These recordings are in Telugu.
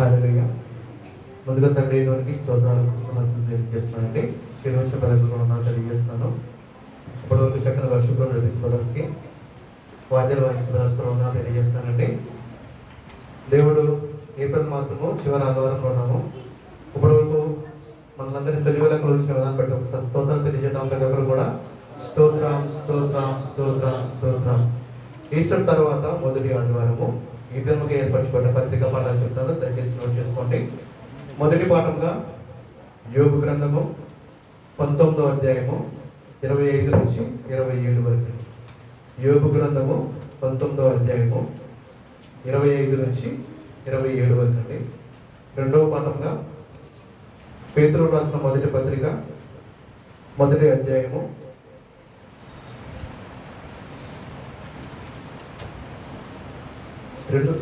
హల్లెలూయా. ముందుగా తండ్రి దేవునికి స్తోత్రాలు తెలియజేస్తున్నానండి. శిరోచ ప్రదర్శన తెలియజేస్తున్నాను. ఇప్పటివరకు చక్కని వర్షంలో నడిపించిన బ్రదర్స్కి, వాద్యాలు వాయించిన బ్రదర్స్ వందనాలు తెలియజేస్తున్నానండి. దేవుడు ఏప్రిల్ మాసము చివరి ఆదివారంలో ఉన్నాము. ఇప్పటివరకు మనందరినీ సజీవులకు ఉంచిన విధానం బట్టి ఒకసారి స్తోత్రాలు తెలియజేద్దాం. ప్రతి ఒక్కరు కూడా స్తోత్రం స్తోత్రం స్తోత్రం స్తోత్రం. ఈస్టర్ తర్వాత మొదటి ఆదివారము ఈ దినముకి ఏర్పరచబడిన పత్రికా పాఠాలు చెప్తాను, దయచేసి నోట్ చేసుకోండి. మొదటి పాఠంగా యోబు గ్రంథము 19వ అధ్యాయము 25 నుంచి 27 వరకు. యోబు గ్రంథము 19వ అధ్యాయము 25 నుంచి 27 వరకు అండి. రెండవ పాఠంగా పేతురు రాసిన మొదటి పత్రిక 1వ అధ్యాయము 2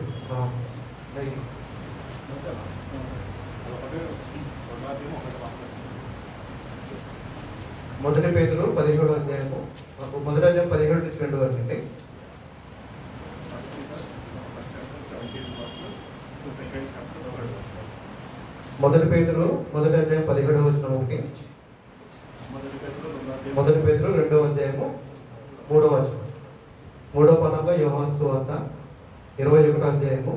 మొదటి పేతురు 17వ అధ్యాయము 17 నుంచి 2 వరకు అండి. మొదటి పేతురు 1వ అధ్యాయం 17వ వచనం ఒకటి, మొదటి పేతురు 2వ అధ్యాయము 3వ వచనం. మూడవ పాఠంగా యోహాను సువార్త 21వ అధ్యాయము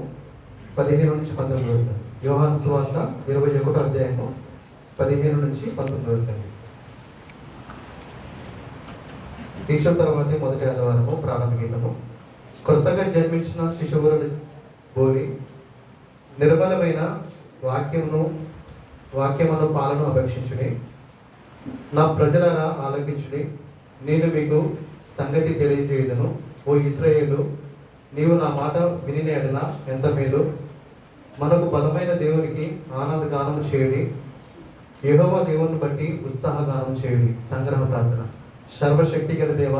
15 నుంచి 19 వరకు. యోహాను సువార్త 21వ అధ్యాయము 15 నుంచి 19 వరకు. ఈశ్వర్ తర్వాత మొదటి ఆదివారము ప్రారంభ గీతము. క్రొత్తగా జన్మించిన శిశువులను బోరి నిర్మలమైన వాక్యమును పాలను అపేక్షించుడి. నా ప్రజలారా ఆలకించుడి. నేను మీకు సంగతి తెలియజేయుదును. ఓ ఇశ్రాయేలు, నీవు నా మాట వినిన ఎడల ఎంత మేలు. మనకు బలమైన దేవునికి ఆనందగానం చేయుడి. యెహోవా దేవుని బట్టి ఉత్సాహగానం చేయుడి. సంగ్రహ ప్రార్థన. సర్వశక్తి గల దేవ,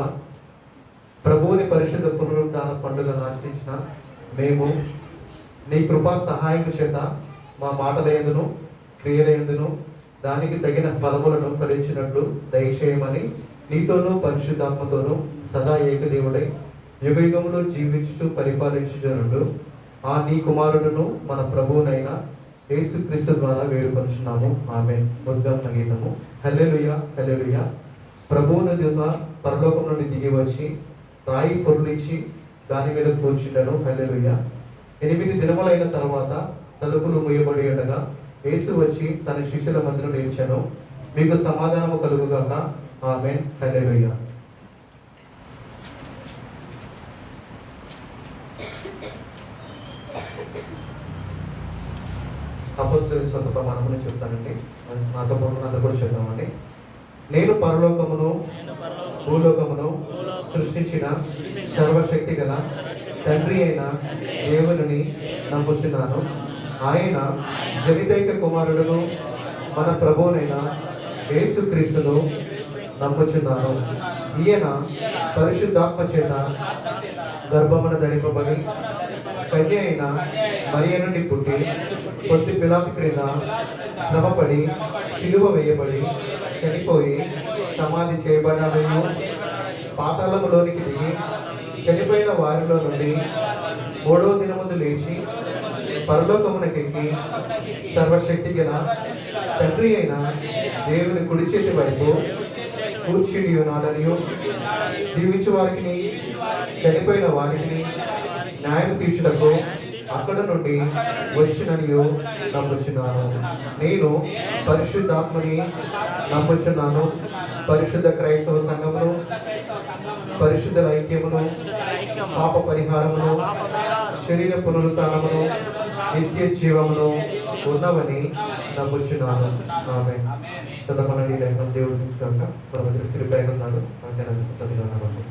ప్రభువుని పరిశుద్ధ పునరుద్ధాన పండుగను ఆచరించిన మేము నీ కృపా సహాయం చేత మా మాటలయందును క్రియలయందును దానికి తగిన ఫలములను ఫలించినట్లు దయచేయమని నీతోనూ పరిశుద్ధాత్మతోనూ సదా ఏకదేవుడై యుగయుగములో జీవించుచు పరిపాలించుచునుండు ఆ నీ కుమారుడును మన ప్రభువునైన యేసుక్రీస్తు ద్వారా వేడుకొనుచున్నాము. ఆమేన్. ఉద్గమ గీతము. హల్లెలూయా హల్లెలూయా. ప్రభువుని దూత పరలోకం నుండి దిగి వచ్చి రాయి పొర్లించి దాని మీద కూర్చుండెను. హల్లెలూయా. 8 దినములైన తర్వాత తలుపులు మూయబడి ఉండగా యేసు వచ్చి తన శిష్యుల మధ్యలో నిలిచెను. మీకు సమాధానము కలుగుగాక. ఆమేన్. హల్లెలూయా. అపోస్తల విశ్వాస ప్రమాణమును చెప్తానండి. నాతో పాటు అందరూ కూడా చెప్తామండి. నేను పరలోకమును భూలోకమును సృష్టించిన సర్వశక్తి గల తండ్రి అయిన దేవుని నమ్ముచున్నాను. ఆయన జనితైక కుమారుడును మన ప్రభువునైన యేసుక్రీస్తును నమ్ముచున్నాను. ఈయన పరిశుద్ధాత్మ చేత గర్భమున ధరింపబడి కన్య అయిన మరియ నుండి పుట్టి పొద్దు పిలాతు క్రింద శ్రమపడి సిలువ వేయబడి చనిపోయి సమాధి చేయబడినను పాతాళములోనికి దిగి చనిపోయిన వారిలో నుండి 3వ దినముందు లేచి పరలోకమునకెక్కి సర్వశక్తి గల తండ్రి అయిన దేవుని కుడి చేతి వైపు కూర్చుని ఉన్నాడనియు జీవించు వారికి చనిపోయిన వారికి న్యాయం తీర్చుటకు అక్కడ నుండి వచ్చిననియు నమ్ముచున్నాను. నేను పరిశుద్ధాత్మని నమ్ముచున్నాను. పరిశుద్ధ క్రైస్తవ సంఘమును, పరిశుద్ధ ఐక్యమును, పాప పరిహారమును, శరీర పునరుత్థానమును, నిత్య జీవమును ఉన్నవని నమ్ముచున్నాను. ఆమేన్. చదవమనండి. లేఖనం దేవుడి నుంచి కాక మన మధ్య ఫిలిప్పీయులు ఉన్నారు. సంతతిగా ఉన్నామండి.